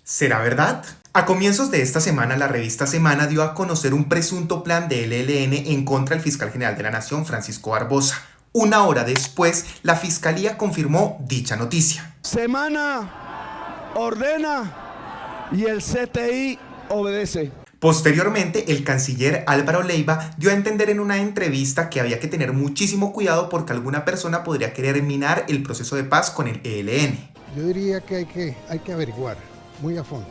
¿Será verdad? A comienzos de esta semana, la revista Semana dio a conocer un presunto plan del ELN en contra del fiscal general de la Nación, Francisco Barbosa. Una hora después, la Fiscalía confirmó dicha noticia. Semana ordena y el CTI obedece. Posteriormente, el canciller Álvaro Leiva dio a entender en una entrevista que había que tener muchísimo cuidado porque alguna persona podría querer minar el proceso de paz con el ELN. Yo diría que hay que averiguar muy a fondo,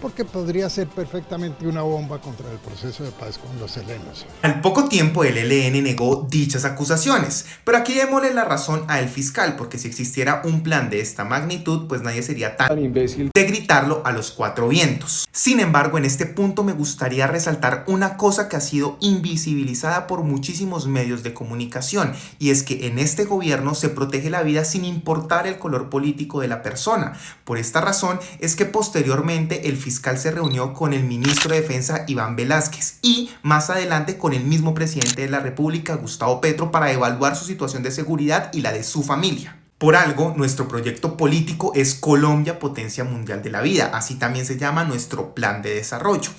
porque podría ser perfectamente una bomba contra el proceso de paz con los helenos. Al poco tiempo el ELN negó dichas acusaciones, pero aquí démosle la razón al fiscal, porque si existiera un plan de esta magnitud, pues nadie sería tan imbécil de gritarlo a los cuatro vientos. Sin embargo, en este punto me gustaría resaltar una cosa que ha sido invisibilizada por muchísimos medios de comunicación, y es que en este gobierno se protege la vida sin importar el color político de la persona. Por esta razón es que posteriormente el fiscal se reunió con el ministro de Defensa Iván Velásquez y más adelante con el mismo presidente de la República, Gustavo Petro, para evaluar su situación de seguridad y la de su familia. Por algo, nuestro proyecto político es Colombia, Potencia Mundial de la Vida, así también se llama nuestro plan de desarrollo.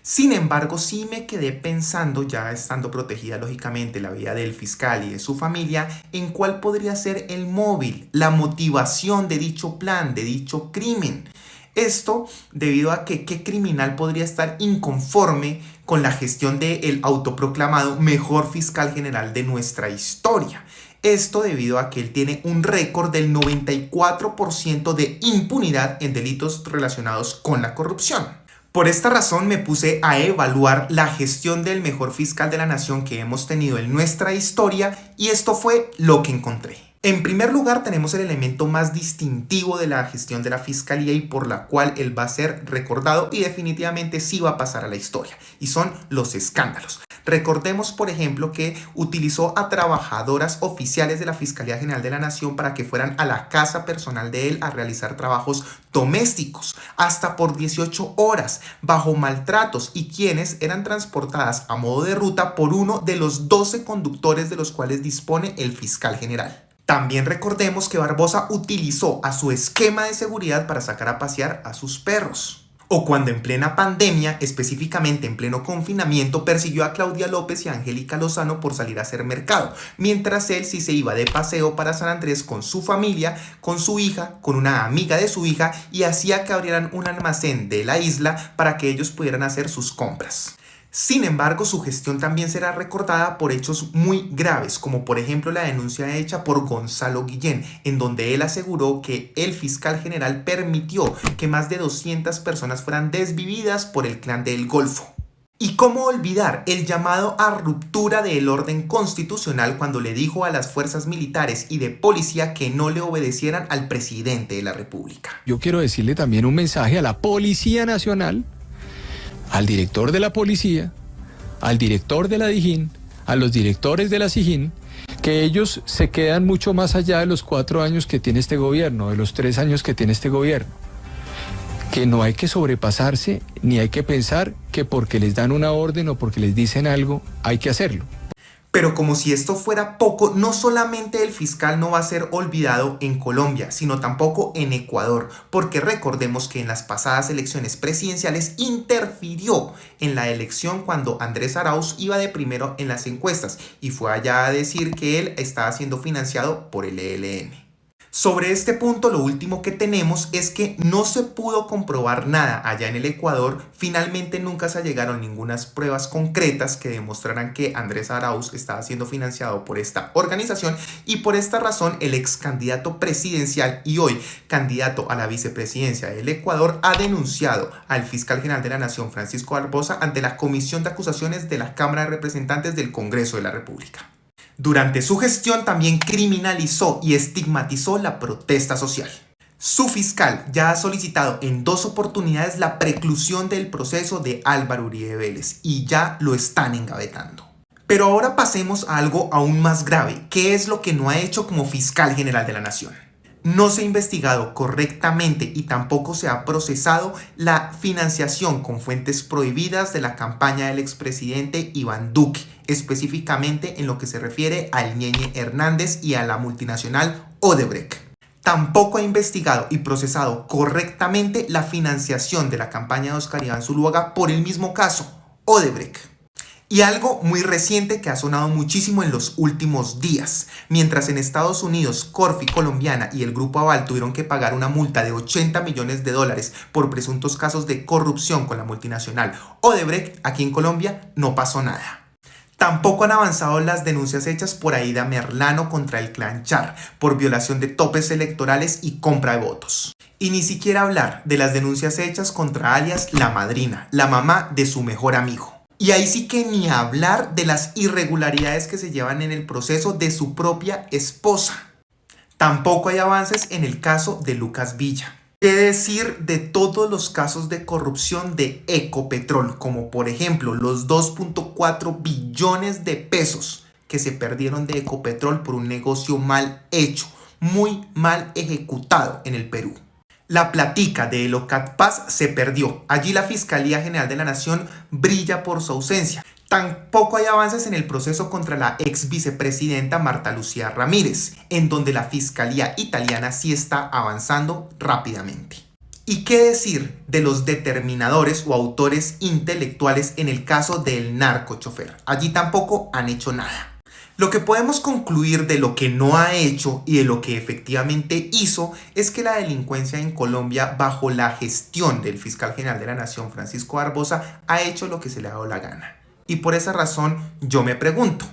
Sin embargo, sí me quedé pensando, ya estando protegida lógicamente la vida del fiscal y de su familia, en cuál podría ser el móvil, la motivación de dicho plan, de dicho crimen. Esto debido a que qué criminal podría estar inconforme con la gestión del autoproclamado mejor fiscal general de nuestra historia. Esto debido a que él tiene un récord del 94% de impunidad en delitos relacionados con la corrupción. Por esta razón me puse a evaluar la gestión del mejor fiscal de la nación que hemos tenido en nuestra historia y esto fue lo que encontré. En primer lugar, tenemos el elemento más distintivo de la gestión de la Fiscalía y por la cual él va a ser recordado y definitivamente sí va a pasar a la historia, y son los escándalos. Recordemos, por ejemplo, que utilizó a trabajadoras oficiales de la Fiscalía General de la Nación para que fueran a la casa personal de él a realizar trabajos domésticos, hasta por 18 horas, bajo maltratos, y quienes eran transportadas a modo de ruta por uno de los 12 conductores de los cuales dispone el fiscal general. También recordemos que Barbosa utilizó a su esquema de seguridad para sacar a pasear a sus perros. O cuando en plena pandemia, específicamente en pleno confinamiento, persiguió a Claudia López y a Angélica Lozano por salir a hacer mercado, mientras él sí se iba de paseo para San Andrés con su familia, con su hija, con una amiga de su hija y hacía que abrieran un almacén de la isla para que ellos pudieran hacer sus compras. Sin embargo, su gestión también será recordada por hechos muy graves, como por ejemplo la denuncia hecha por Gonzalo Guillén, en donde él aseguró que el fiscal general permitió que más de 200 personas fueran desvividas por el clan del Golfo. ¿Y cómo olvidar el llamado a ruptura del orden constitucional cuando le dijo a las fuerzas militares y de policía que no le obedecieran al presidente de la República? Yo quiero decirle también un mensaje a la Policía Nacional, al director de la policía, al director de la DIJÍN, a los directores de la SIJÍN, que ellos se quedan mucho más allá de los 4 años que tiene este gobierno, de los 3 años que tiene este gobierno. Que no hay que sobrepasarse, ni hay que pensar que porque les dan una orden o porque les dicen algo, hay que hacerlo. Pero como si esto fuera poco, no solamente el fiscal no va a ser olvidado en Colombia, sino tampoco en Ecuador, porque recordemos que en las pasadas elecciones presidenciales interfirió en la elección cuando Andrés Arauz iba de primero en las encuestas y fue allá a decir que él estaba siendo financiado por el ELN. Sobre este punto, lo último que tenemos es que no se pudo comprobar nada allá en el Ecuador. Finalmente nunca se llegaron ninguna pruebas concretas que demostraran que Andrés Arauz estaba siendo financiado por esta organización y por esta razón el ex candidato presidencial y hoy candidato a la vicepresidencia del Ecuador ha denunciado al fiscal general de la Nación, Francisco Barbosa, ante la Comisión de Acusaciones de la Cámara de Representantes del Congreso de la República. Durante su gestión también criminalizó y estigmatizó la protesta social. Su fiscal ya ha solicitado en 2 oportunidades la preclusión del proceso de Álvaro Uribe Vélez y ya lo están engavetando. Pero ahora pasemos a algo aún más grave, que es lo que no ha hecho como fiscal general de la Nación. No se ha investigado correctamente y tampoco se ha procesado la financiación con fuentes prohibidas de la campaña del expresidente Iván Duque, específicamente en lo que se refiere al Ñeñe Hernández y a la multinacional Odebrecht. Tampoco ha investigado y procesado correctamente la financiación de la campaña de Óscar Iván Zuluaga por el mismo caso, Odebrecht. Y algo muy reciente que ha sonado muchísimo en los últimos días. Mientras en Estados Unidos, Corfi Colombiana y el Grupo Aval tuvieron que pagar una multa de $80 millones por presuntos casos de corrupción con la multinacional Odebrecht, aquí en Colombia no pasó nada. Tampoco han avanzado las denuncias hechas por Aida Merlano contra el clan Char por violación de topes electorales y compra de votos. Y ni siquiera hablar de las denuncias hechas contra alias La Madrina, la mamá de su mejor amigo. Y ahí sí que ni hablar de las irregularidades que se llevan en el proceso de su propia esposa. Tampoco hay avances en el caso de Lucas Villa. ¿Qué decir de todos los casos de corrupción de Ecopetrol? Como por ejemplo los 2.4 billones de pesos que se perdieron de Ecopetrol por un negocio mal hecho, muy mal ejecutado en el Perú. La platica de Elocat Paz se perdió. Allí la Fiscalía General de la Nación brilla por su ausencia. Tampoco hay avances en el proceso contra la ex vicepresidenta Marta Lucía Ramírez, en donde la Fiscalía italiana sí está avanzando rápidamente. ¿Y qué decir de los determinadores o autores intelectuales en el caso del narcochofer? Allí tampoco han hecho nada. Lo que podemos concluir de lo que no ha hecho y de lo que efectivamente hizo es que la delincuencia en Colombia, bajo la gestión del fiscal general de la Nación, Francisco Barbosa, ha hecho lo que se le ha dado la gana. Y por esa razón yo me pregunto,